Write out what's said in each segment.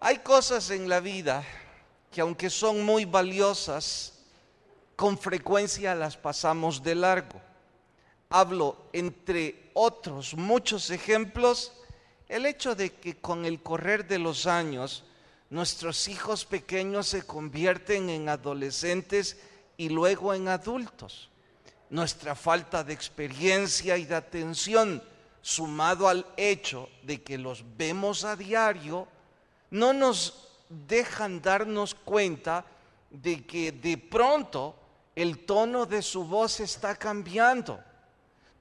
Hay cosas en la vida que, aunque son muy valiosas, con frecuencia las pasamos de largo. Hablo, entre otros muchos ejemplos, el hecho de que con el correr de los años nuestros hijos pequeños se convierten en adolescentes y luego en adultos. Nuestra falta de experiencia y de atención, sumado al hecho de que los vemos a diario, no nos dejan darnos cuenta de que de pronto el tono de su voz está cambiando.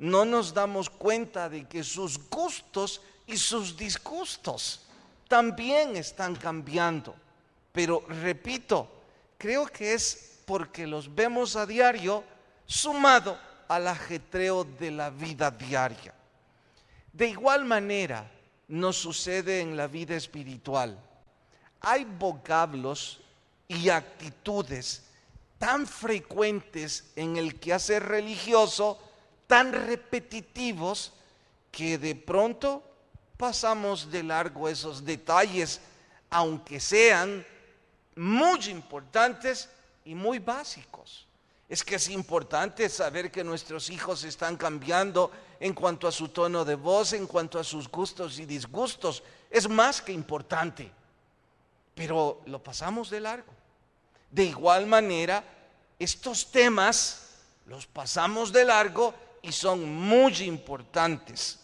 No nos damos cuenta de que sus gustos y sus disgustos también están cambiando. Pero repito, creo que es porque los vemos a diario, sumado al ajetreo de la vida diaria. De igual manera nos sucede en la vida espiritual. Hay vocablos y actitudes tan frecuentes en el quehacer religioso, tan repetitivos, que de pronto pasamos de largo esos detalles, aunque sean muy importantes y muy básicos. Es que es importante saber que nuestros hijos están cambiando en cuanto a su tono de voz, en cuanto a sus gustos y disgustos. Es más que importante, pero lo pasamos de largo. De igual manera, estos temas los pasamos de largo y son muy importantes.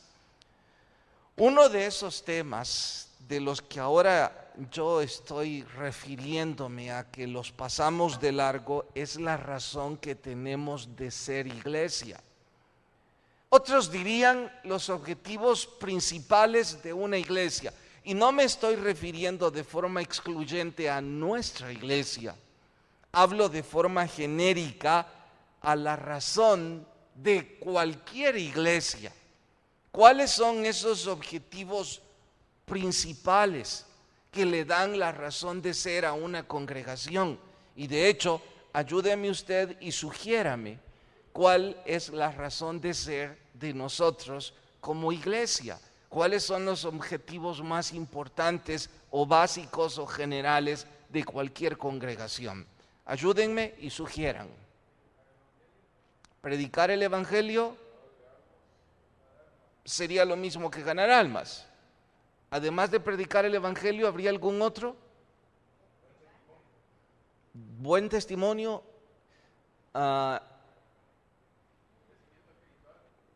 Uno de esos temas de los que ahora yo estoy refiriéndome a que los pasamos de largo es la razón que tenemos de ser iglesia. Otros dirían los objetivos principales de una iglesia. Y no me estoy refiriendo de forma excluyente a nuestra iglesia. Hablo de forma genérica a la razón de cualquier iglesia. ¿Cuáles son esos objetivos principales que le dan la razón de ser a una congregación? Y de hecho, ayúdeme usted y sugiérame cuál es la razón de ser de nosotros como iglesia. ¿Cuáles son los objetivos más importantes o básicos o generales de cualquier congregación? Ayúdenme y sugieran. Predicar el evangelio sería lo mismo que ganar almas. Además de predicar el evangelio, ¿habría algún otro? Buen testimonio,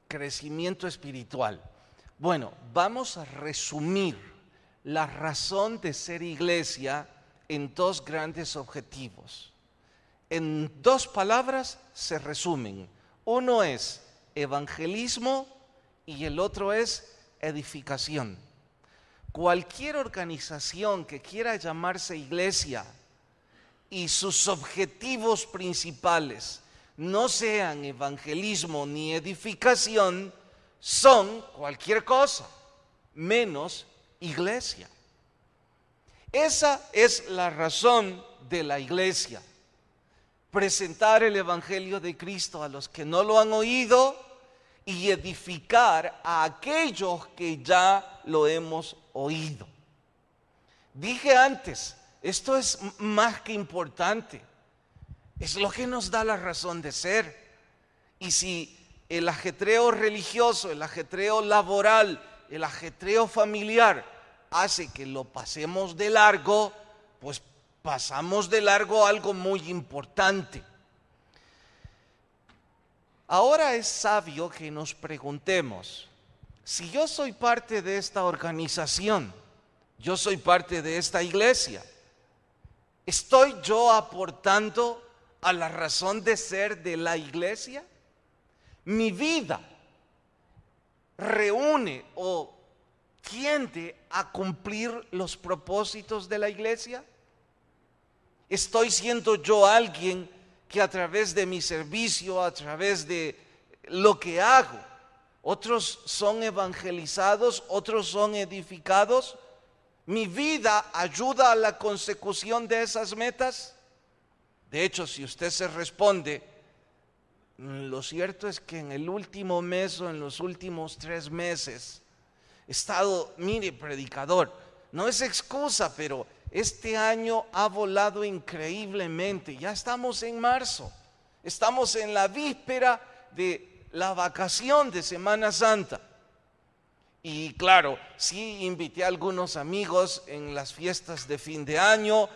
crecimiento espiritual. Bueno, vamos a resumir la razón de ser iglesia en dos grandes objetivos. En dos palabras se resumen. Uno es evangelismo y el otro es edificación. Cualquier organización que quiera llamarse iglesia y sus objetivos principales no sean evangelismo ni edificación, son cualquier cosa menos iglesia. Esa es la razón de la iglesia: presentar el evangelio de Cristo a los que no lo han oído y edificar a aquellos que ya lo hemos oído. Dije antes, esto es más que importante, es lo que nos da la razón de ser. Y si el ajetreo religioso, el ajetreo laboral, el ajetreo familiar hace que lo pasemos de largo, pues pasamos de largo algo muy importante. Ahora es sabio que nos preguntemos, si yo soy parte de esta organización, yo soy parte de esta iglesia, ¿estoy yo aportando a la razón de ser de la iglesia? Mi vida reúne o tiende a cumplir los propósitos de la iglesia. ¿Estoy siendo yo alguien que a través de mi servicio, a través de lo que hago, otros son evangelizados, otros son edificados? ¿Mi vida ayuda a la consecución de esas metas? De hecho, si usted se responde, lo cierto es que en el último mes o en los últimos 3 meses he estado, mire, predicador, no es excusa, pero Este año ha volado increíblemente. Ya estamos en marzo. Estamos en la víspera de la vacación de Semana Santa. Y claro, sí invité a algunos amigos en las fiestas de fin de año.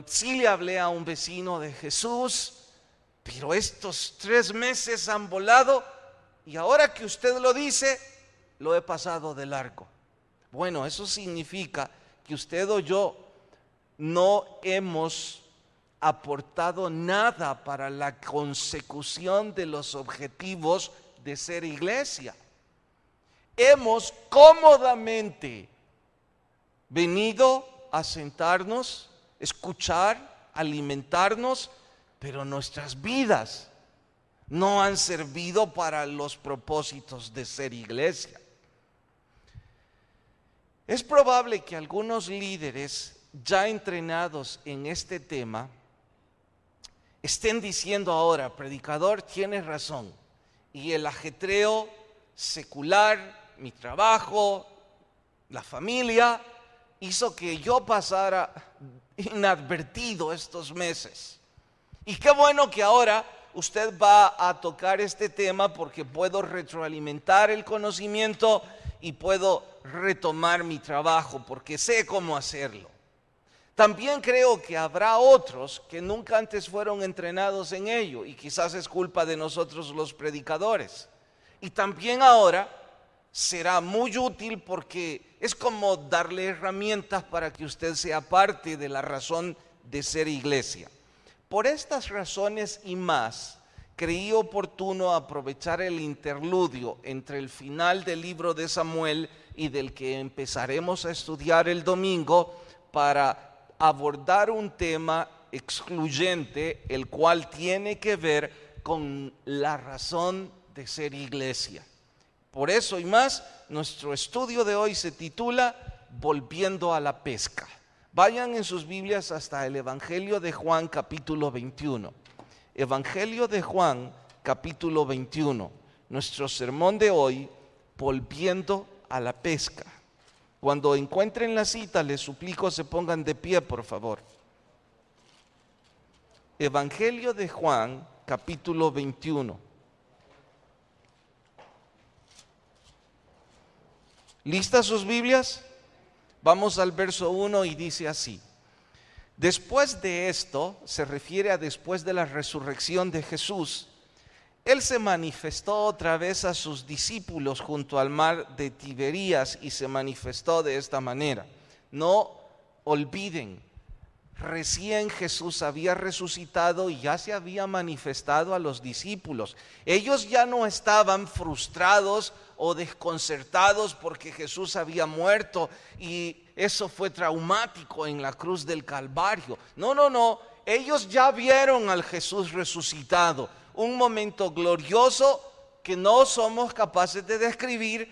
Sí le hablé a un vecino de Jesús. Pero estos 3 meses han volado y ahora que usted lo dice, lo he pasado de largo. Bueno, eso significa que usted o yo no hemos aportado nada para la consecución de los objetivos de ser iglesia. Hemos cómodamente venido a sentarnos, escuchar, alimentarnos, pero nuestras vidas no han servido para los propósitos de ser iglesia. Es probable que algunos líderes ya entrenados en este tema estén diciendo ahora: predicador, tienes razón, y el ajetreo secular, mi trabajo, la familia, hizo que yo pasara inadvertido estos meses. Y qué bueno que ahora usted va a tocar este tema, porque puedo retroalimentar el conocimiento y puedo retomar mi trabajo porque sé cómo hacerlo. También creo que habrá otros que nunca antes fueron entrenados en ello y quizás es culpa de nosotros los predicadores. Y también ahora será muy útil porque es como darle herramientas para que usted sea parte de la razón de ser iglesia. Por estas razones y más, creí oportuno aprovechar el interludio entre el final del libro de Samuel y del que empezaremos a estudiar el domingo para abordar un tema excluyente, el cual tiene que ver con la razón de ser iglesia. Por eso y más, nuestro estudio de hoy se titula Volviendo a la pesca. Vayan en sus Biblias hasta el Evangelio de Juan capítulo 21. Evangelio de Juan capítulo 21. Nuestro sermón de hoy, Volviendo a la pesca. Cuando encuentren la cita, les suplico se pongan de pie, por favor. Evangelio de Juan capítulo 21. ¿Listas sus Biblias? Vamos al verso 1 y dice así: después de esto, se refiere a después de la resurrección de Jesús, Él se manifestó otra vez a sus discípulos junto al mar de Tiberías y se manifestó de esta manera. No olviden, recién Jesús había resucitado y ya se había manifestado a los discípulos. Ellos ya no estaban frustrados o desconcertados porque Jesús había muerto y eso fue traumático en la cruz del Calvario. No, ellos ya vieron al Jesús resucitado, un momento glorioso que no somos capaces de describir,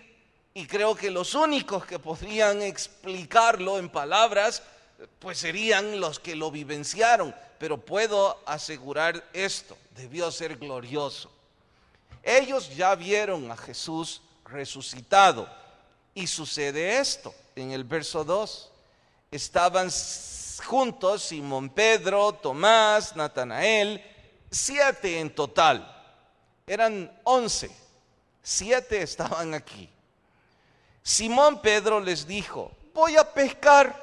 y creo que los únicos que podrían explicarlo en palabras pues serían los que lo vivenciaron, pero puedo asegurar esto: debió ser glorioso. Ellos ya vieron a Jesús resucitado y sucede esto en el verso 2. Estaban juntos Simón Pedro, Tomás, Natanael, 7 en total. Eran 11, 7 estaban aquí. Simón Pedro les dijo: voy a pescar.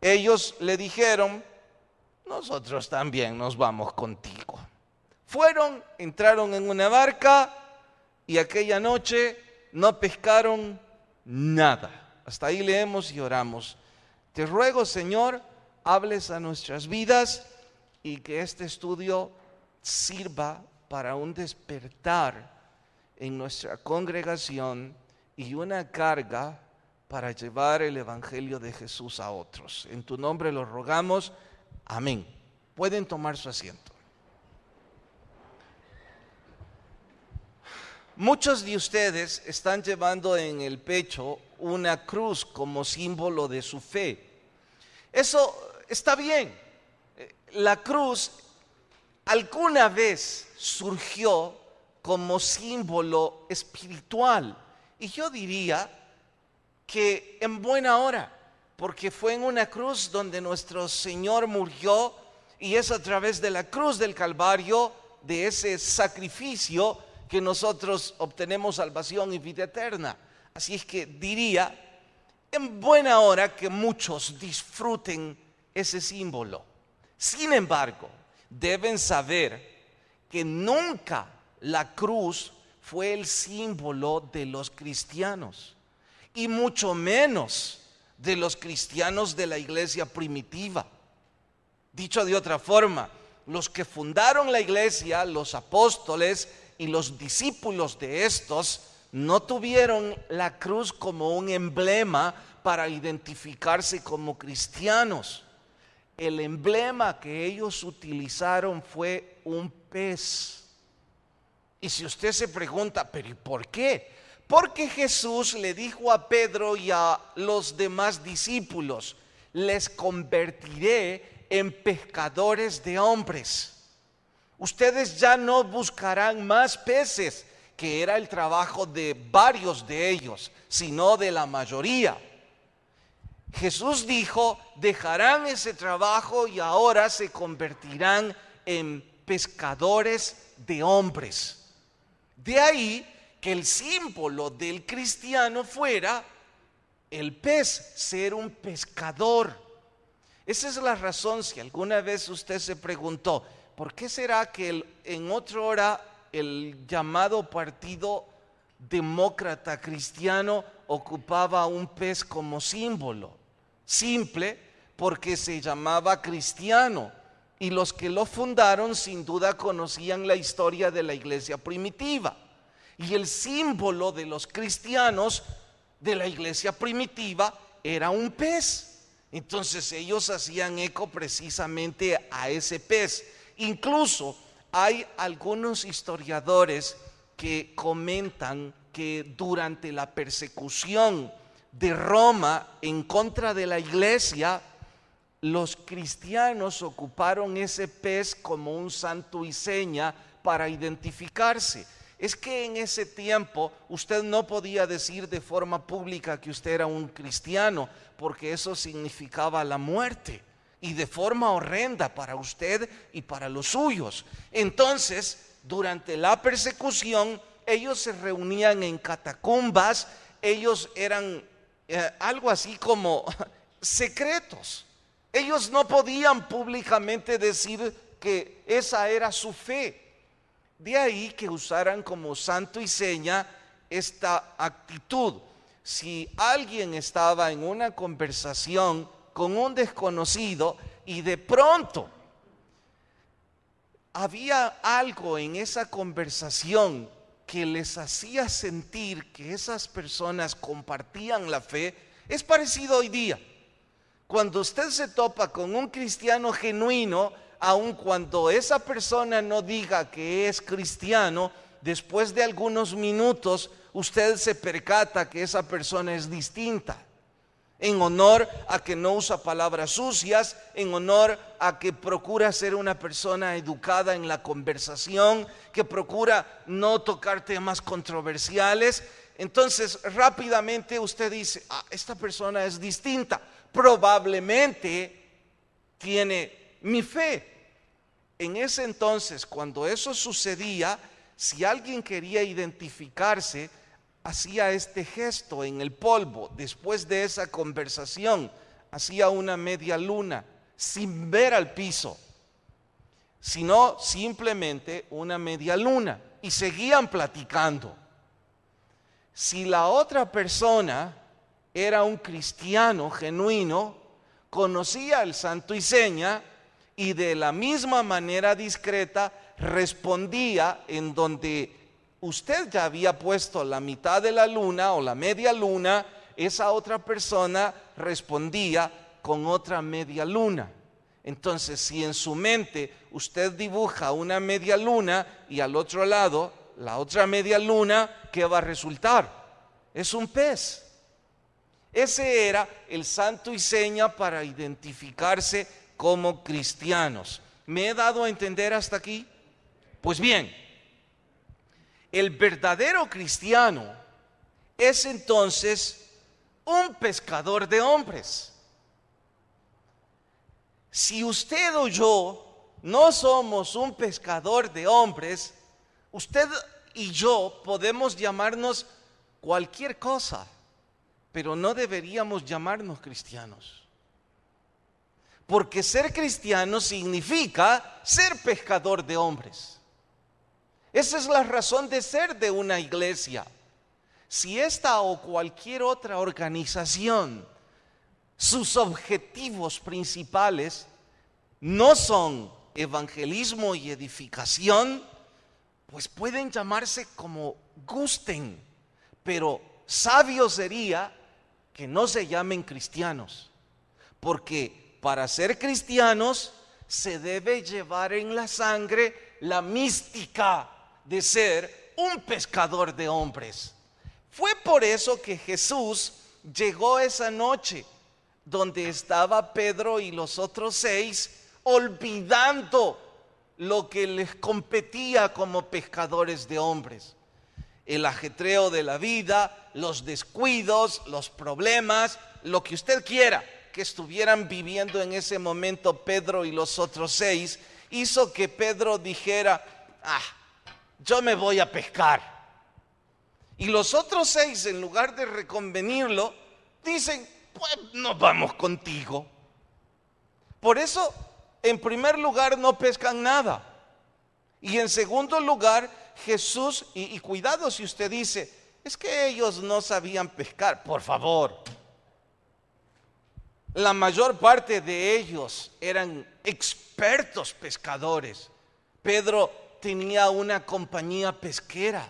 Ellos le dijeron: nosotros también nos vamos contigo. Fueron, entraron en una barca y aquella noche no pescaron nada. Hasta ahí leemos y oramos. Te ruego, Señor, hables a nuestras vidas y que este estudio sirva para un despertar en nuestra congregación y una carga para llevar el Evangelio de Jesús a otros. En tu nombre lo rogamos. Amén. Pueden tomar su asiento. Muchos de ustedes están llevando en el pecho una cruz como símbolo de su fe. Eso está bien. La cruz alguna vez surgió como símbolo espiritual, y yo diría que en buena hora, porque fue en una cruz donde nuestro Señor murió, y es a través de la cruz del Calvario, de ese sacrificio, que nosotros obtenemos salvación y vida eterna. Así es que diría, en buena hora, que muchos disfruten ese símbolo. Sin embargo, deben saber que nunca la cruz fue el símbolo de los cristianos, y mucho menos de los cristianos de la iglesia primitiva. Dicho de otra forma, los que fundaron la iglesia, los apóstoles y los discípulos de estos, no tuvieron la cruz como un emblema para identificarse como cristianos. El emblema que ellos utilizaron fue un pez. Y si usted se pregunta, ¿pero y por qué? Porque Jesús le dijo a Pedro y a los demás discípulos: les convertiré en pescadores de hombres. Ustedes ya no buscarán más peces, que era el trabajo de varios de ellos, sino de la mayoría. Jesús dijo: dejarán ese trabajo y ahora se convertirán en pescadores de hombres. De ahí que el símbolo del cristiano fuera el pez, ser un pescador. Esa es la razón, si alguna vez usted se preguntó, ¿por qué será que en otra hora el llamado Partido Demócrata Cristiano ocupaba un pez como símbolo? Simple, porque se llamaba cristiano, y los que lo fundaron sin duda conocían la historia de la iglesia primitiva. Y el símbolo de los cristianos de la iglesia primitiva era un pez. Entonces ellos hacían eco precisamente a ese pez. Incluso hay algunos historiadores que comentan que durante la persecución de Roma en contra de la iglesia, los cristianos ocuparon ese pez como un santo y seña para identificarse. Es que en ese tiempo usted no podía decir de forma pública que usted era un cristiano, porque eso significaba la muerte, y de forma horrenda para usted y para los suyos. Entonces, durante la persecución, ellos se reunían en catacumbas. Ellos eran algo así como secretos. Ellos no podían públicamente decir que esa era su fe. De ahí que usaran como santo y seña esta actitud. Si alguien estaba en una conversación con un desconocido y de pronto había algo en esa conversación que les hacía sentir que esas personas compartían la fe, es parecido hoy día. Cuando usted se topa con un cristiano genuino, aun cuando esa persona no diga que es cristiano, después de algunos minutos usted se percata que esa persona es distinta. En honor a que no usa palabras sucias, en honor a que procura ser una persona educada en la conversación, que procura no tocar temas controversiales. Entonces rápidamente usted dice: esta persona es distinta, probablemente tiene mi fe. En ese entonces, cuando eso sucedía, si alguien quería identificarse, hacía este gesto en el polvo. Después de esa conversación, hacía una media luna sin ver al piso, sino simplemente una media luna, y seguían platicando. Si la otra persona era un cristiano genuino, conocía el santo y seña, y de la misma manera discreta respondía en donde usted ya había puesto la mitad de la luna o la media luna. Esa otra persona respondía con otra media luna. Entonces, si en su mente usted dibuja una media luna y al otro lado la otra media luna, ¿qué va a resultar? Es un pez. Ese era el santo y seña para identificarse como cristianos. ¿Me he dado a entender hasta aquí? Pues bien, el verdadero cristiano es entonces un pescador de hombres. Si usted o yo no somos un pescador de hombres, usted y yo podemos llamarnos cualquier cosa, pero no deberíamos llamarnos cristianos. Porque ser cristiano significa ser pescador de hombres. Esa es la razón de ser de una iglesia. Si esta o cualquier otra organización, sus objetivos principales no son evangelismo y edificación, pues pueden llamarse como gusten, pero sabio sería que no se llamen cristianos, porque para ser cristianos se debe llevar en la sangre la mística de ser un pescador de hombres. Fue por eso que Jesús llegó esa noche donde estaba Pedro y los otros 6, olvidando lo que les competía como pescadores de hombres. El ajetreo de la vida, los descuidos, los problemas, lo que usted quiera que estuvieran viviendo en ese momento Pedro y los otros 6, hizo que Pedro dijera: yo me voy a pescar. Y los otros 6, en lugar de reconvenirlo, dicen: pues no vamos contigo. Por eso, en primer lugar, no pescan nada. Y en segundo lugar, Jesús, y cuidado si usted dice: es que ellos no sabían pescar. Por favor, la mayor parte de ellos eran expertos pescadores. Pedro tenía una compañía pesquera.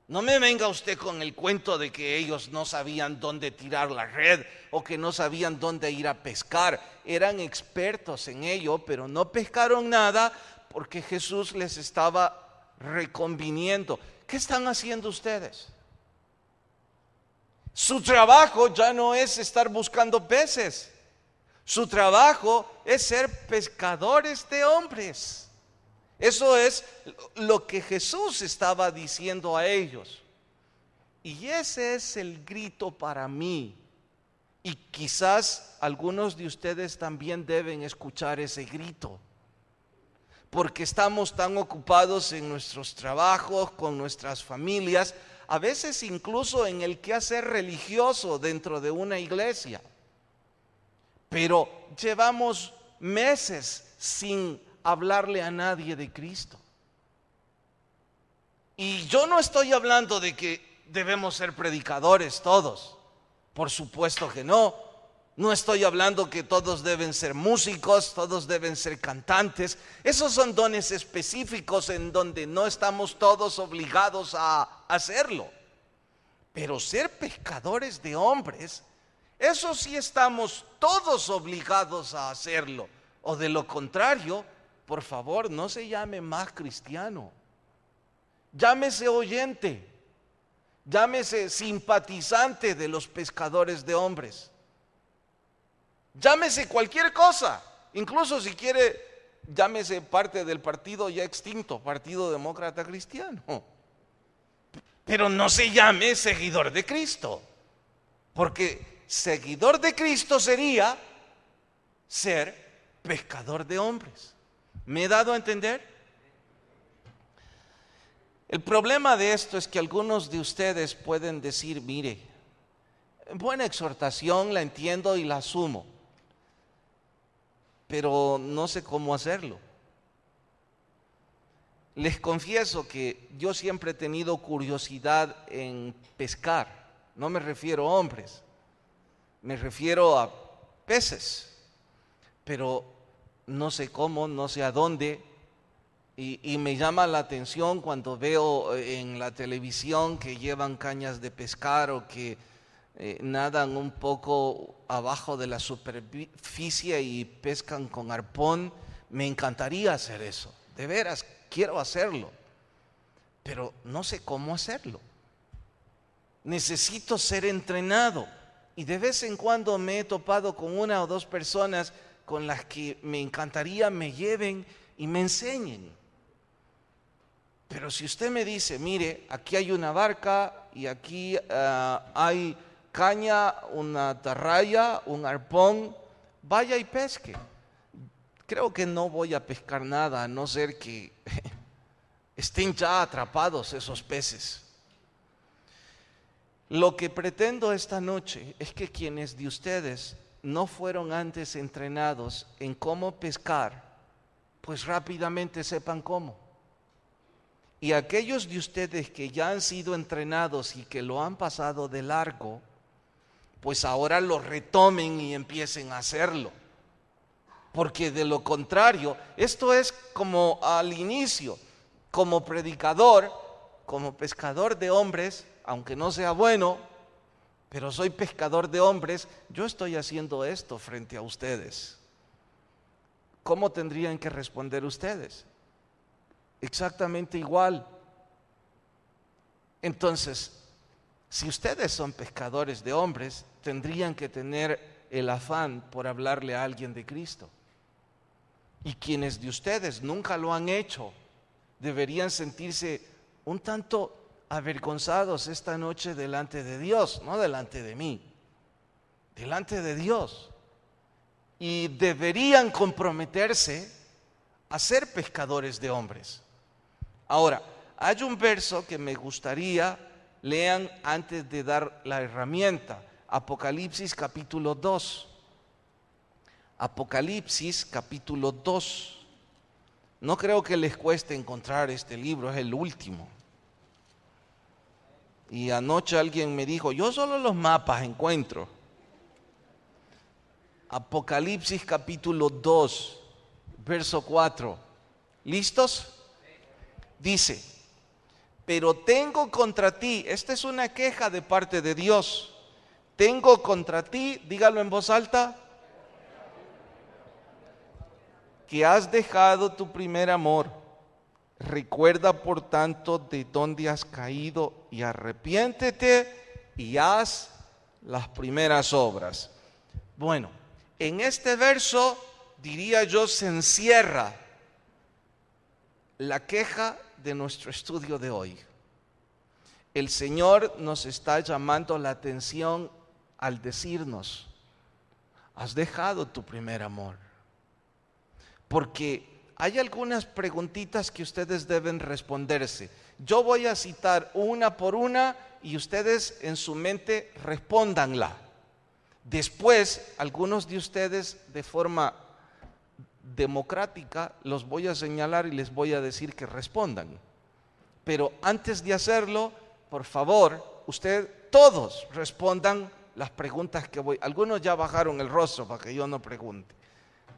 No me venga usted con el cuento de que ellos no sabían dónde tirar la red o que no sabían dónde ir a pescar. Eran expertos en ello, pero no pescaron nada porque Jesús les estaba reconviniendo. ¿Qué están haciendo ustedes? Su trabajo ya no es estar buscando peces. Su trabajo es ser pescadores de hombres. Eso es lo que Jesús estaba diciendo a ellos. Y ese es el grito para mí. Y quizás algunos de ustedes también deben escuchar ese grito. Porque estamos tan ocupados en nuestros trabajos, con nuestras familias, a veces incluso en el quehacer religioso dentro de una iglesia. Pero llevamos meses sin hablarle a nadie de Cristo. Y yo no estoy hablando de que debemos ser predicadores todos. Por supuesto que no. No estoy hablando que todos deben ser músicos, todos deben ser cantantes. Esos son dones específicos en donde no estamos todos obligados a hacerlo. Pero ser pescadores de hombres, eso sí estamos todos obligados a hacerlo. O de lo contrario, por favor, no se llame más cristiano. Llámese oyente, llámese simpatizante de los pescadores de hombres. Llámese cualquier cosa, incluso si quiere, llámese parte del partido ya extinto, Partido Demócrata Cristiano. Pero no se llame seguidor de Cristo, porque seguidor de Cristo sería ser pescador de hombres. ¿Me he dado a entender? El problema de esto es que algunos de ustedes pueden decir: mire, buena exhortación, la entiendo y la asumo, pero no sé cómo hacerlo. Les confieso que yo siempre he tenido curiosidad en pescar. No me refiero a hombres, me refiero a peces, pero no sé cómo, no sé a dónde. Y me llama la atención cuando veo en la televisión que llevan cañas de pescar o que nadan un poco abajo de la superficie y pescan con arpón. Me encantaría hacer eso, de veras quiero hacerlo, pero no sé cómo hacerlo. Necesito ser entrenado, y de vez en cuando me he topado con una o dos personas con las que me encantaría me lleven y me enseñen. Pero si usted me dice: mire, aquí hay una barca y aquí hay caña, una atarraya, un arpón, vaya y pesque. creo que no voy a pescar nada, a no ser que estén ya atrapados esos peces. Lo que pretendo esta noche es que quienes de ustedes no fueron antes entrenados en cómo pescar, pues rápidamente sepan cómo. Y aquellos de ustedes que ya han sido entrenados y que lo han pasado de largo, pues ahora lo retomen y empiecen a hacerlo. Porque de lo contrario, esto es como al inicio, como predicador, como pescador de hombres, aunque no sea bueno, pero soy pescador de hombres, yo estoy haciendo esto frente a ustedes. ¿Cómo tendrían que responder ustedes? Exactamente igual. Entonces, si ustedes son pescadores de hombres, tendrían que tener el afán por hablarle a alguien de Cristo. Y quienes de ustedes nunca lo han hecho, deberían sentirse un tanto avergonzados esta noche delante de Dios, no delante de mí, delante de Dios. Y deberían comprometerse a ser pescadores de hombres. Ahora, hay un verso que me gustaría lean antes de dar la herramienta. Apocalipsis capítulo 2. Apocalipsis capítulo 2. No creo que les cueste encontrar este libro, es el último. Y anoche alguien me dijo, yo solo los mapas encuentro. Apocalipsis capítulo 2, verso 4. ¿Listos? Dice, pero tengo contra ti, esta es una queja de parte de Dios. Tengo contra ti, dígalo en voz alta, que has dejado tu primer amor. Recuerda por tanto de dónde has caído y arrepiéntete y haz las primeras obras. Bueno, en este verso, diría yo, se encierra la queja de nuestro estudio de hoy. El Señor nos está llamando la atención al decirnos, has dejado tu primer amor. Porque hay algunas preguntitas que ustedes deben responderse. Yo voy a citar una por una y ustedes en su mente respóndanla. Después, algunos de ustedes de forma democrática los voy a señalar y les voy a decir que respondan. Pero antes de hacerlo, por favor, todos respondan las preguntas que voy. Algunos ya bajaron el rostro para que yo no pregunte.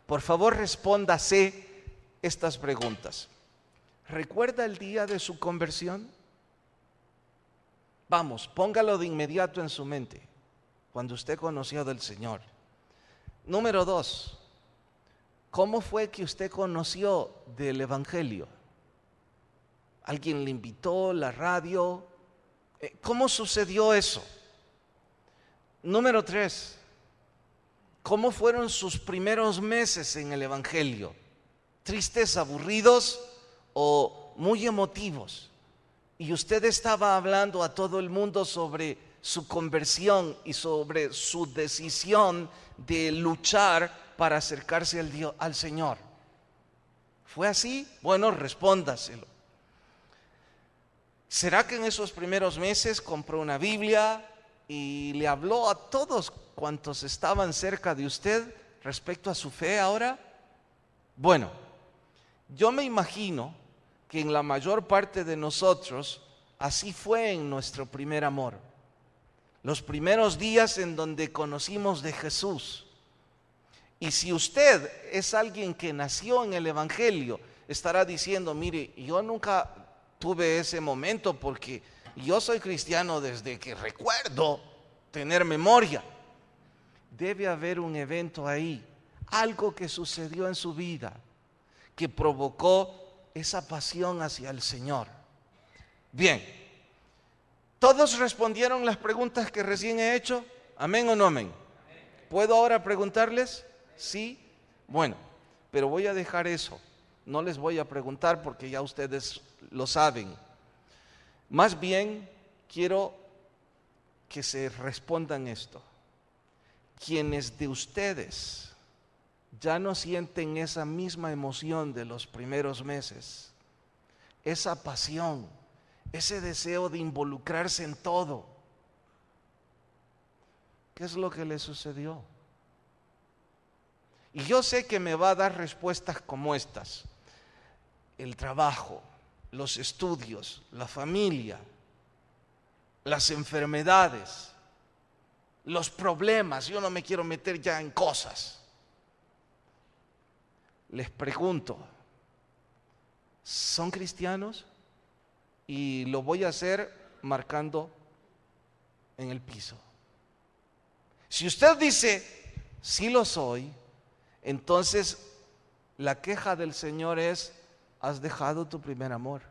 Por favor, respóndase estas preguntas. ¿Recuerda el día de su conversión? Vamos, póngalo de inmediato en su mente, cuando usted conoció del Señor. Número 2, ¿cómo fue que usted conoció del Evangelio? ¿Alguien le invitó, la radio? ¿Cómo sucedió eso? Número 3, ¿cómo fueron sus primeros meses en el Evangelio? ¿Tristes, aburridos o muy emotivos? Y usted estaba hablando a todo el mundo sobre su conversión y sobre su decisión de luchar para acercarse al Señor. ¿Fue así? Bueno, respóndaselo. ¿Será que en esos primeros meses compró una Biblia y le habló a todos cuantos estaban cerca de usted respecto a su fe ahora? Bueno, yo me imagino que en la mayor parte de nosotros así fue en nuestro primer amor. Los primeros días en donde conocimos de Jesús. Y si usted es alguien que nació en el Evangelio, estará diciendo, mire, yo nunca tuve ese momento porque yo soy cristiano desde que recuerdo tener memoria. Debe haber un evento ahí, algo que sucedió en su vida, que provocó esa pasión hacia el Señor. Bien, ¿todos respondieron las preguntas que recién he hecho? ¿Amén o no amén? ¿Puedo ahora preguntarles? ¿Sí? Bueno, pero voy a dejar eso. No les voy a preguntar porque ya ustedes lo saben. Más bien, quiero que se respondan esto. ¿Quiénes de ustedes ya no sienten esa misma emoción de los primeros meses, esa pasión, ese deseo de involucrarse en todo. ¿Qué es lo que le sucedió? Y yo sé que me va a dar respuestas como estas: el trabajo, los estudios, la familia, las enfermedades, los problemas. Yo no me quiero meter ya en cosas. Les pregunto, ¿son cristianos? Y lo voy a hacer marcando en el piso. Si usted dice, sí lo soy, entonces la queja del Señor es: has dejado tu primer amor.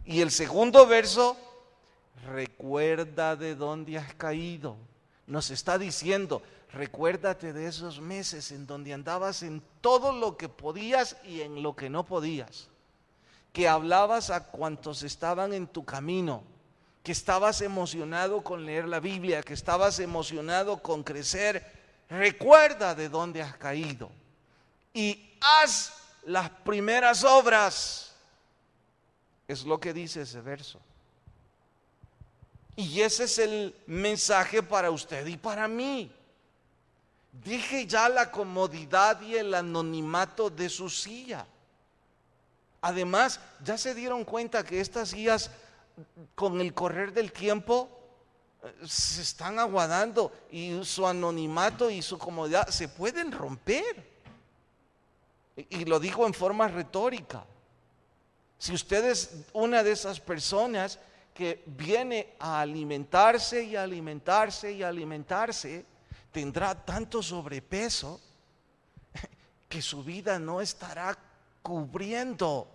Y el segundo verso: recuerda de dónde has caído. Nos está diciendo: recuérdate de esos meses en donde andabas en todo lo que podías y en lo que no podías, que hablabas a cuantos estaban en tu camino, que estabas emocionado con leer la Biblia, que estabas emocionado con crecer. Recuerda de dónde has caído y haz las primeras obras. Es lo que dice ese verso. Y ese es el mensaje para usted y para mí. Deje ya la comodidad y el anonimato de su silla. Además, ya se dieron cuenta que estas sillas, con el correr del tiempo, se están aguadando, y su anonimato y su comodidad se pueden romper. Y lo digo en forma retórica. Si usted es una de esas personas que viene a alimentarse y alimentarse y alimentarse, tendrá tanto sobrepeso que su vida no estará cubriendo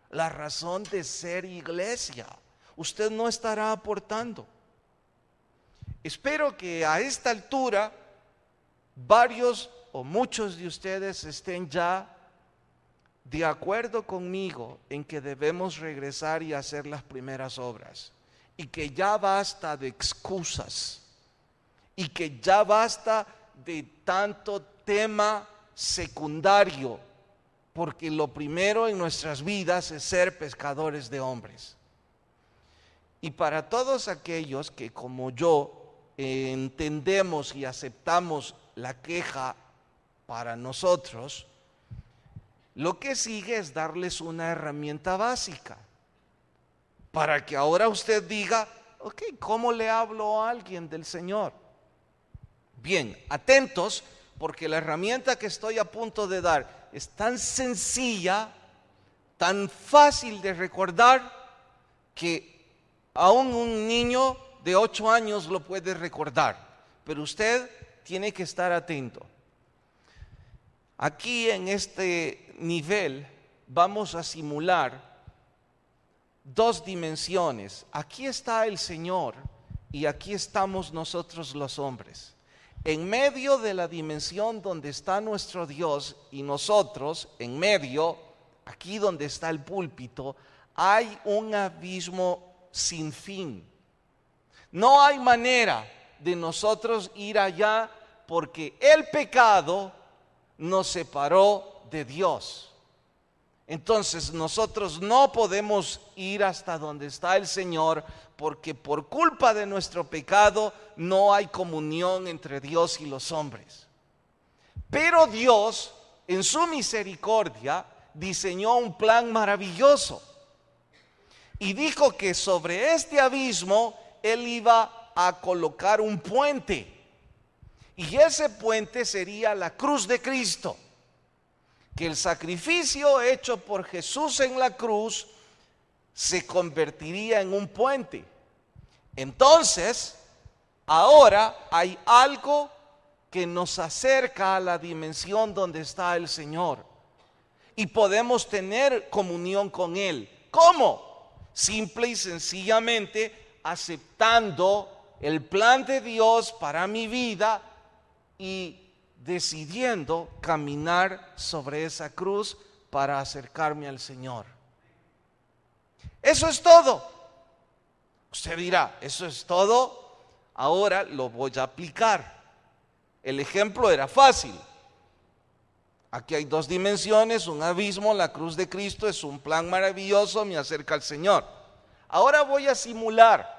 la razón de ser iglesia. Usted no estará aportando. Espero que a esta altura varios o muchos de ustedes estén ya de acuerdo conmigo en que debemos regresar y hacer las primeras obras, y que ya basta de excusas, y que ya basta de tanto tema secundario, porque lo primero en nuestras vidas es ser pescadores de hombres. Y para todos aquellos que, como yo, entendemos y aceptamos la queja para nosotros, lo que sigue es darles una herramienta básica para que ahora usted diga: ok, ¿cómo le hablo a alguien del Señor? Bien, atentos, porque la herramienta que estoy a punto de dar es tan sencilla, tan fácil de recordar, que aún un niño de 8 años lo puede recordar. Pero usted tiene que estar atento. Aquí en este nivel vamos a simular dos dimensiones. Aquí está el Señor y aquí estamos nosotros los hombres. En medio de la dimensión donde está nuestro Dios y nosotros, en medio, aquí donde está el púlpito, hay un abismo sin fin. No hay manera de nosotros ir allá, porque el pecado nos separó de Dios. Entonces nosotros no podemos ir hasta donde está el Señor, porque por culpa de nuestro pecado no hay comunión entre Dios y los hombres. Pero Dios, en su misericordia, diseñó un plan maravilloso y dijo que sobre este abismo Él iba a colocar un puente, y ese puente sería la cruz de Cristo, que el sacrificio hecho por Jesús en la cruz se convertiría en un puente. Entonces, ahora hay algo que nos acerca a la dimensión donde está el Señor, y podemos tener comunión con Él. ¿Cómo? Simple y sencillamente aceptando el plan de Dios para mi vida y decidiendo caminar sobre esa cruz para acercarme al Señor. Eso es todo. Usted dirá: ¿eso es todo? Ahora lo voy a aplicar. El ejemplo era fácil. Aquí hay dos dimensiones, un abismo, la cruz de Cristo es un plan maravilloso, me acerca al Señor. Ahora voy a simular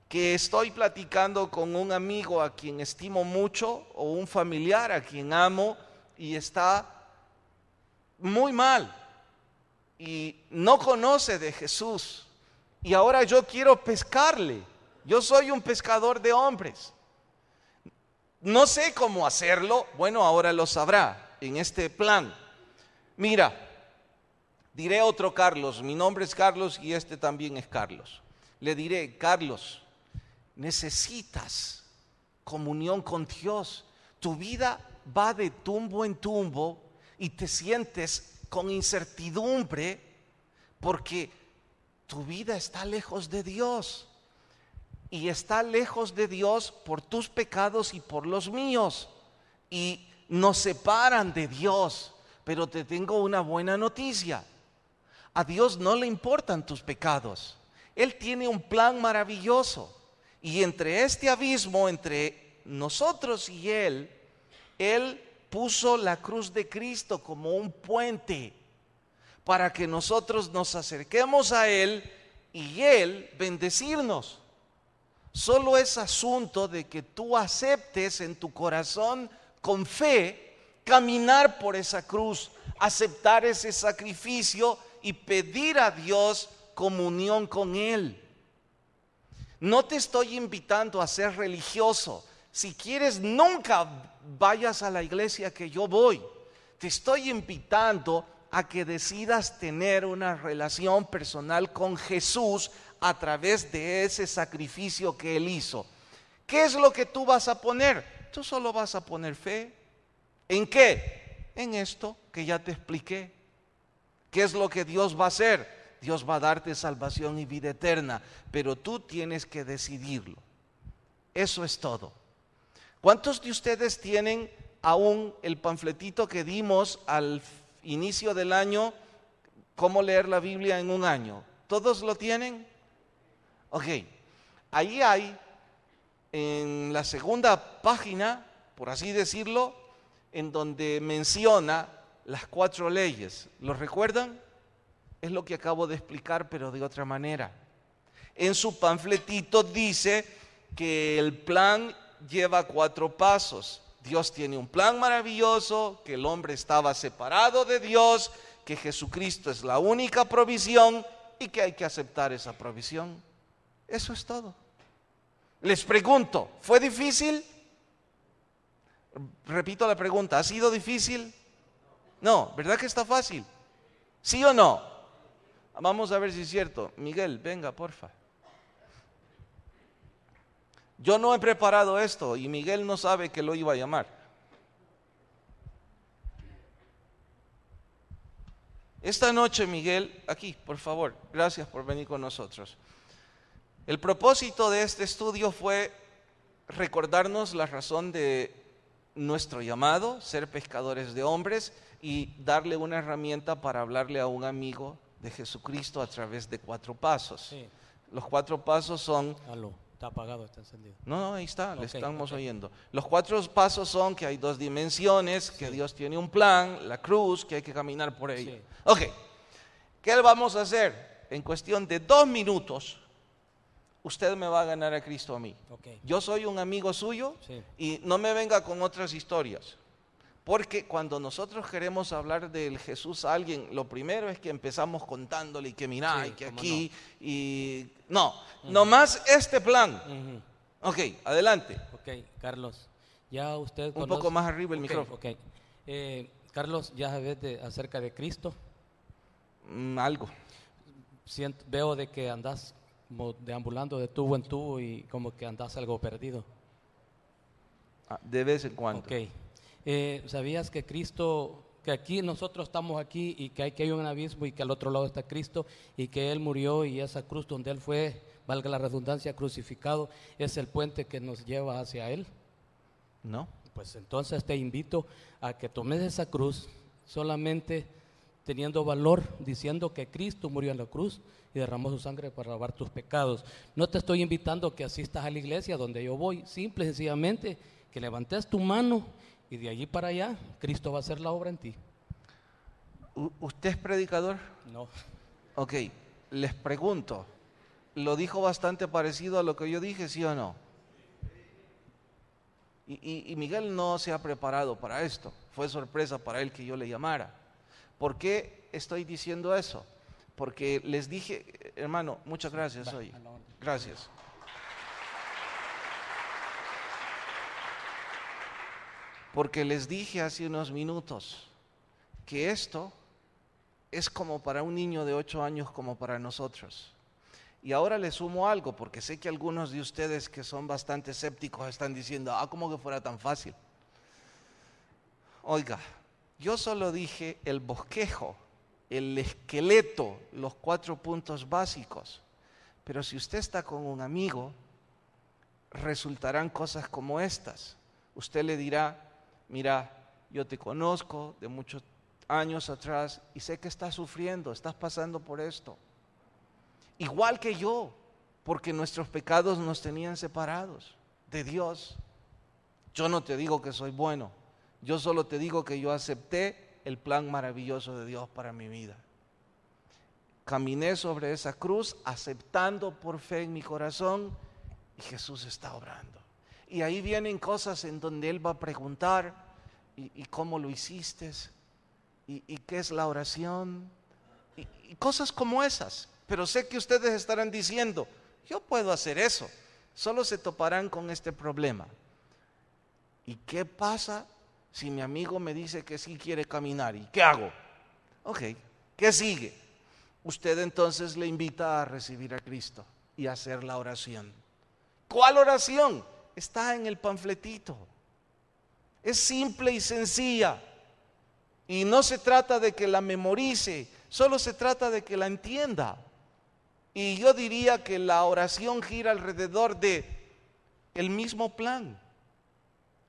que estoy platicando con un amigo a quien estimo mucho o un familiar a quien amo y está muy mal y no conoce de Jesús. Y ahora yo quiero pescarle. Yo soy un pescador de hombres. No sé cómo hacerlo. Bueno, ahora lo sabrá en este plan. Mira, diré otro Carlos. Mi nombre es Carlos y este también es Carlos. Le diré, Carlos, necesitas comunión con Dios. Tu vida va de tumbo en tumbo y te sientes con incertidumbre porque tu vida está lejos de Dios. Y está lejos de Dios por tus pecados y por los míos. Y nos separan de Dios. Pero te tengo una buena noticia. A Dios no le importan tus pecados. Él tiene un plan maravilloso. Y entre este abismo, entre nosotros y Él puso la cruz de Cristo como un puente para que nosotros nos acerquemos a Él y Él bendecirnos. Solo es asunto de que tú aceptes en tu corazón con fe caminar por esa cruz, aceptar ese sacrificio y pedir a Dios comunión con Él. No te estoy invitando a ser religioso. Si quieres, nunca vayas a la iglesia que yo voy. Te estoy invitando a que decidas tener una relación personal con Jesús a través de ese sacrificio que Él hizo. ¿Qué es lo que tú vas a poner? Tú solo vas a poner fe. ¿En qué? En esto que ya te expliqué. ¿Qué es lo que Dios va a hacer? Dios va a darte salvación y vida eterna, pero tú tienes que decidirlo. Eso es todo. ¿Cuántos de ustedes tienen aún el panfletito que dimos al inicio del año, cómo leer la Biblia en un año? ¿Todos lo tienen? Ok, ahí hay en la segunda página, por así decirlo, en donde menciona las 4 leyes. ¿Lo recuerdan? Es lo que acabo de explicar, pero de otra manera. En su panfletito dice que el plan lleva 4 pasos. Dios tiene un plan maravilloso, que el hombre estaba separado de Dios, que Jesucristo es la única provisión y que hay que aceptar esa provisión. Eso es todo. Les pregunto, ¿fue difícil? Repito la pregunta, ¿ha sido difícil? No, ¿verdad que está fácil? ¿Sí o no? Vamos a ver si es cierto. Miguel, venga, porfa. Yo no he preparado esto y Miguel no sabe que lo iba a llamar. Esta noche, Miguel, aquí, por favor, gracias por venir con nosotros. El propósito de este estudio fue recordarnos la razón de nuestro llamado, ser pescadores de hombres, y darle una herramienta para hablarle a un amigo de Jesucristo a través de 4 pasos. Sí. Los 4 pasos son... Aló, está apagado, está encendido. No, ahí está, le estamos oyendo. Los 4 pasos son que hay 2 dimensiones, que Dios tiene un plan, la cruz, que hay que caminar por ella. Sí. Ok, ¿qué vamos a hacer? En cuestión de 2 minutos, usted me va a ganar a Cristo a mí. Okay. Yo soy un amigo suyo, sí, y no me venga con otras historias. Porque cuando nosotros queremos hablar del Jesús a alguien, lo primero es que empezamos contándole y que mira, sí, y que aquí, no. Y no, nomás este plan. Ok, adelante. Ok, Carlos, ya usted conoce... Un poco más arriba el micrófono. Ok, Carlos, ¿ya sabes acerca de Cristo? Algo. Veo de que andas como deambulando de tubo en tubo y como que andas algo perdido. De vez en cuando. Ok. ¿Sabías que Cristo, que aquí nosotros estamos aquí y que hay un abismo y que al otro lado está Cristo y que Él murió y esa cruz donde Él fue, valga la redundancia, crucificado, es el puente que nos lleva hacia Él? No. Pues entonces te invito a que tomes esa cruz solamente teniendo valor, diciendo que Cristo murió en la cruz y derramó su sangre para lavar tus pecados. No te estoy invitando a que asistas a la iglesia donde yo voy, simple y sencillamente que levantes tu mano y de allí para allá Cristo va a hacer la obra en ti. ¿Usted es predicador? No. Ok, les pregunto, ¿lo dijo bastante parecido a lo que yo dije, sí o no? Y Miguel no se ha preparado para esto, fue sorpresa para él que yo le llamara. ¿Por qué estoy diciendo eso? Porque les dije, hermano, muchas gracias hoy. Gracias. Porque les dije hace unos minutos que esto es como para un niño de 8 años como para nosotros. Y ahora le sumo algo, porque sé que algunos de ustedes que son bastante escépticos están diciendo, ¿cómo que fuera tan fácil? Oiga, yo solo dije el bosquejo, el esqueleto, los 4 puntos básicos. Pero si usted está con un amigo, resultarán cosas como estas. Usted le dirá, mira, yo te conozco de muchos años atrás y sé que estás sufriendo, estás pasando por esto. Igual que yo, porque nuestros pecados nos tenían separados de Dios. Yo no te digo que soy bueno, yo solo te digo que yo acepté el plan maravilloso de Dios para mi vida. Caminé sobre esa cruz aceptando por fe en mi corazón y Jesús está obrando. Y ahí vienen cosas en donde Él va a preguntar, ¿y cómo lo hiciste? ¿Y qué es la oración? Y cosas como esas. Pero sé que ustedes estarán diciendo, yo puedo hacer eso. Solo se toparán con este problema. ¿Y qué pasa si mi amigo me dice que sí quiere caminar? ¿Y qué hago? Ok, ¿qué sigue? Usted entonces le invita a recibir a Cristo y a hacer la oración. ¿Cuál oración? Está en el panfletito. Es simple y sencilla. Y no se trata de que la memorice, solo se trata de que la entienda. Y yo diría que la oración gira alrededor de el mismo plan.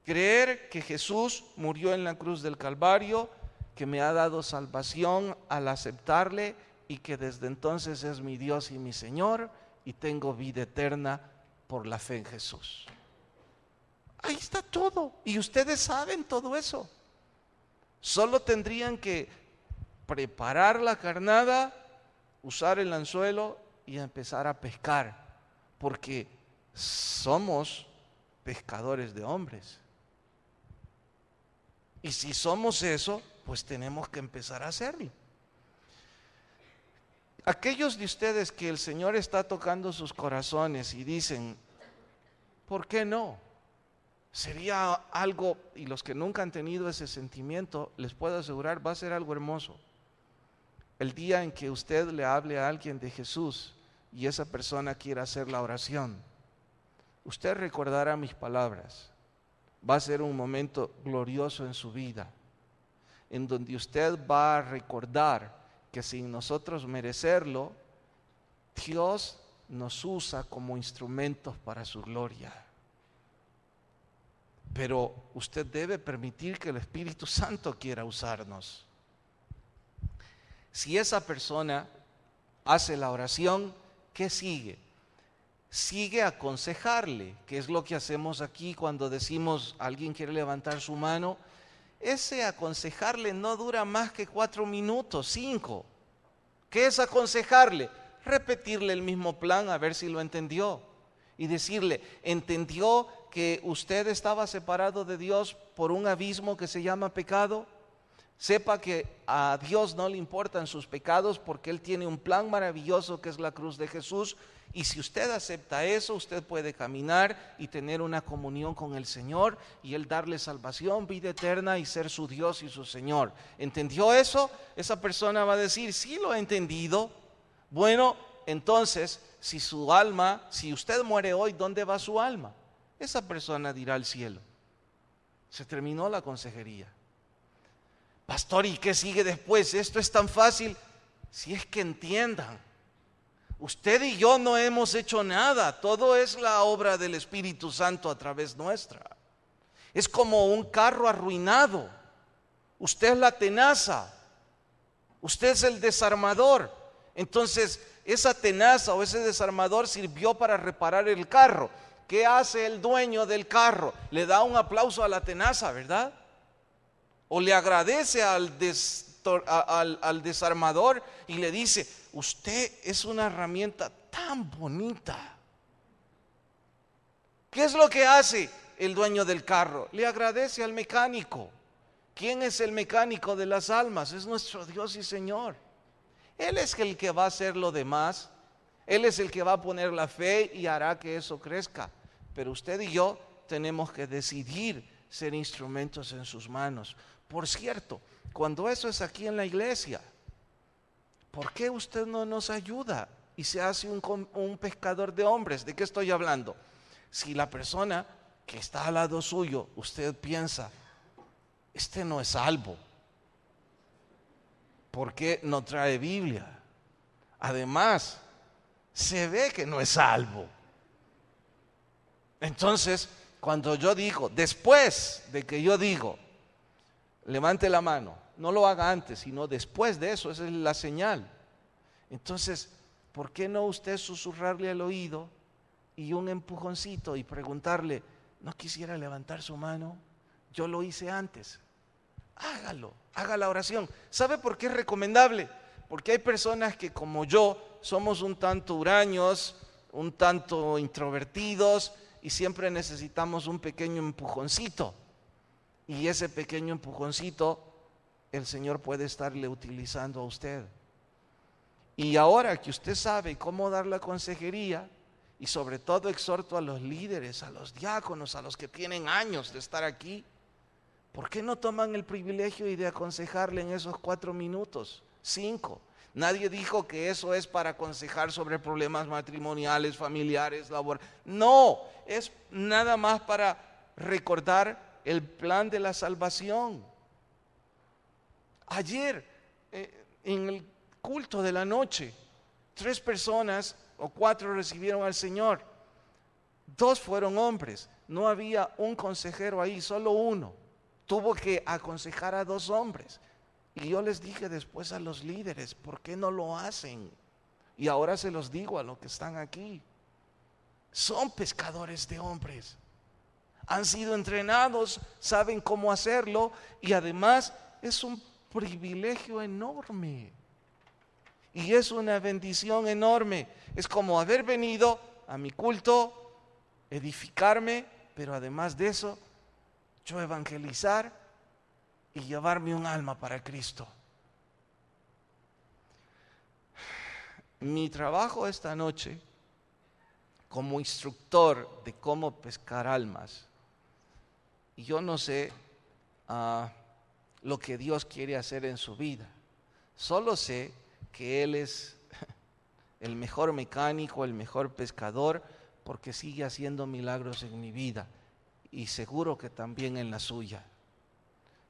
Creer que Jesús murió en la cruz del Calvario, que me ha dado salvación al aceptarle y que desde entonces es mi Dios y mi Señor y tengo vida eterna por la fe en Jesús. Ahí está todo. Y ustedes saben todo eso. Solo tendrían que preparar la carnada, usar el anzuelo y empezar a pescar, porque somos pescadores de hombres. Y si somos eso, pues tenemos que empezar a hacerlo. Aquellos de ustedes que el Señor está tocando sus corazones y dicen, ¿por qué no? Sería algo, y los que nunca han tenido ese sentimiento, les puedo asegurar, va a ser algo hermoso. El día en que usted le hable a alguien de Jesús y esa persona quiera hacer la oración, usted recordará mis palabras. Va a ser un momento glorioso en su vida, en donde usted va a recordar que sin nosotros merecerlo, Dios nos usa como instrumentos para su gloria. Pero usted debe permitir que el Espíritu Santo quiera usarnos. Si esa persona hace la oración, ¿qué sigue? Sigue aconsejarle, que es lo que hacemos aquí cuando decimos alguien quiere levantar su mano. Ese aconsejarle no dura más que 4 minutos, 5. ¿Qué es aconsejarle? Repetirle el mismo plan a ver si lo entendió. Y decirle, ¿entendió que usted estaba separado de Dios por un abismo que se llama pecado? Sepa que a Dios no le importan sus pecados porque Él tiene un plan maravilloso que es la cruz de Jesús. Y si usted acepta eso, usted puede caminar y tener una comunión con el Señor y Él darle salvación, vida eterna y ser su Dios y su Señor. ¿Entendió eso? Esa persona va a decir, sí lo he entendido. Bueno, entonces, si su alma, si usted muere hoy, ¿dónde va su alma? Esa persona dirá al cielo. Se terminó la consejería. Pastor, ¿y qué sigue después? Esto es tan fácil. Si es que entiendan. Usted y yo no hemos hecho nada, todo es la obra del Espíritu Santo a través nuestra. Es como un carro arruinado. Usted es la tenaza, usted es el desarmador. Entonces, esa tenaza o ese desarmador sirvió para reparar el carro. ¿Qué hace el dueño del carro? Le da un aplauso a la tenaza, ¿verdad? O le agradece al desarmador y le dice: usted es una herramienta tan bonita. ¿Qué es lo que hace el dueño del carro? Le agradece al mecánico. ¿Quién es el mecánico de las almas? Es nuestro Dios y Señor. Él es el que va a hacer lo demás. Él es el que va a poner la fe y hará que eso crezca. Pero usted y yo tenemos que decidir ser instrumentos en sus manos. Por cierto, cuando eso es aquí en la iglesia, ¿por qué usted no nos ayuda y se hace un pescador de hombres? ¿De qué estoy hablando? Si la persona que está al lado suyo, usted piensa: este no es salvo, ¿por qué no trae Biblia? Además, se ve que no es salvo. Entonces, cuando yo digo, después de que yo digo, levante la mano, no lo haga antes, sino después de eso, esa es la señal. Entonces, ¿por qué no usted susurrarle al oído y un empujoncito y preguntarle: ¿no quisiera levantar su mano? Yo lo hice antes. Hágalo, haga la oración. ¿Sabe por qué es recomendable? Porque hay personas que, como yo, somos un tanto huraños, un tanto introvertidos, y siempre necesitamos un pequeño empujoncito. Y ese pequeño empujoncito el Señor puede estarle utilizando a usted. Y ahora que usted sabe cómo dar la consejería, y sobre todo exhorto a los líderes, a los diáconos, a los que tienen años de estar aquí, ¿por qué no toman el privilegio y de aconsejarle en esos 4 minutos, 5? Nadie dijo que eso es para aconsejar sobre problemas matrimoniales, familiares, laborales. No, es nada más para recordar el plan de la salvación. Ayer, en el culto de la noche, 3 personas o 4 recibieron al Señor. 2 fueron hombres. No había un consejero ahí, solo uno. Tuvo que aconsejar a 2 hombres. Y yo les dije después a los líderes: ¿por qué no lo hacen? Y ahora se los digo a los que están aquí: son pescadores de hombres, han sido entrenados, saben cómo hacerlo, y además es un privilegio enorme y es una bendición enorme. Es como haber venido a mi culto, edificarme, pero además de eso, yo evangelizar y llevarme un alma para Cristo. Mi trabajo esta noche como instructor de cómo pescar almas, y yo no sé lo que Dios quiere hacer en su vida. Solo sé que Él es el mejor mecánico, el mejor pescador, porque sigue haciendo milagros en mi vida y seguro que también en la suya.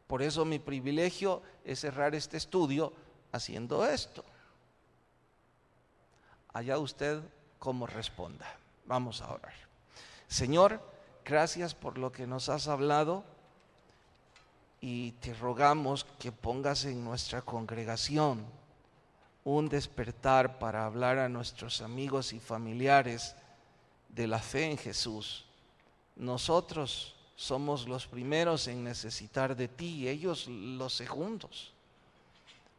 Por eso mi privilegio es cerrar este estudio haciendo esto. Allá usted cómo responda. Vamos a orar. Señor, gracias por lo que nos has hablado, y te rogamos que pongas en nuestra congregación un despertar para hablar a nuestros amigos y familiares de la fe en Jesús. Nosotros somos los primeros en necesitar de ti, ellos los segundos.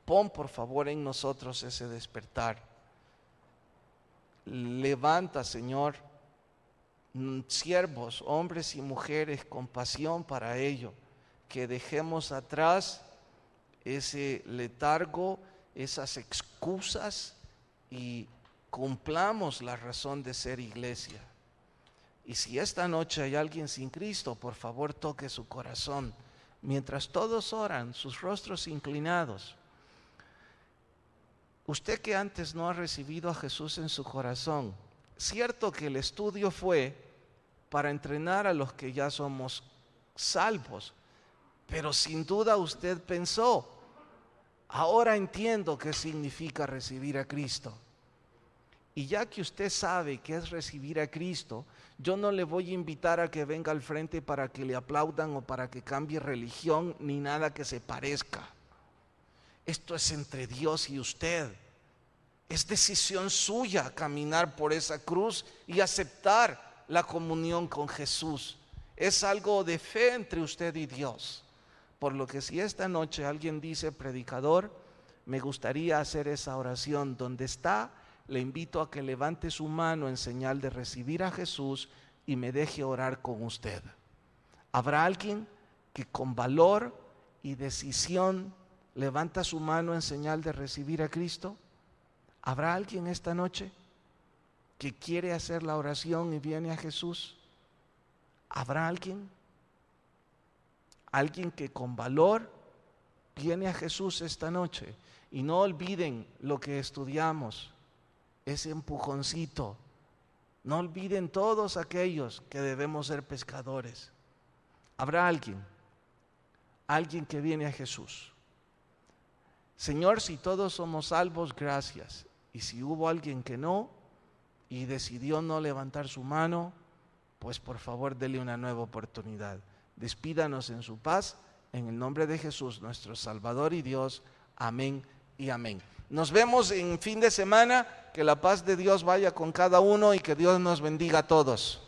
Pon por favor en nosotros ese despertar. Levanta, Señor, siervos, hombres y mujeres con pasión para ello, que dejemos atrás ese letargo, esas excusas, y cumplamos la razón de ser iglesia. Y si esta noche hay alguien sin Cristo, por favor toque su corazón. Mientras todos oran, sus rostros inclinados, usted que antes no ha recibido a Jesús en su corazón, cierto que el estudio fue para entrenar a los que ya somos salvos, pero sin duda usted pensó: ahora entiendo qué significa recibir a Cristo. Y ya que usted sabe qué es recibir a Cristo, yo no le voy a invitar a que venga al frente para que le aplaudan o para que cambie religión, ni nada que se parezca. Esto es entre Dios y usted. Es decisión suya caminar por esa cruz y aceptar la comunión con Jesús. Es algo de fe entre usted y Dios. Por lo que si esta noche alguien dice, predicador, me gustaría hacer esa oración, donde está, le invito a que levante su mano en señal de recibir a Jesús y me deje orar con usted. ¿Habrá alguien que con valor y decisión levanta su mano en señal de recibir a Cristo? ¿Habrá alguien esta noche que quiere hacer la oración y viene a Jesús? ¿Habrá alguien? Alguien que con valor viene a Jesús esta noche. Y no olviden lo que estudiamos, ese empujoncito. No olviden todos aquellos que debemos ser pescadores. ¿Habrá alguien que viene a Jesús? Señor, si todos somos salvos, gracias. Y si hubo alguien que no y decidió no levantar su mano, pues por favor dele una nueva oportunidad. Despídanos en su paz, en el nombre de Jesús, nuestro Salvador y Dios. Amén y amén. Nos vemos en fin de semana. Que la paz de Dios vaya con cada uno y que Dios nos bendiga a todos.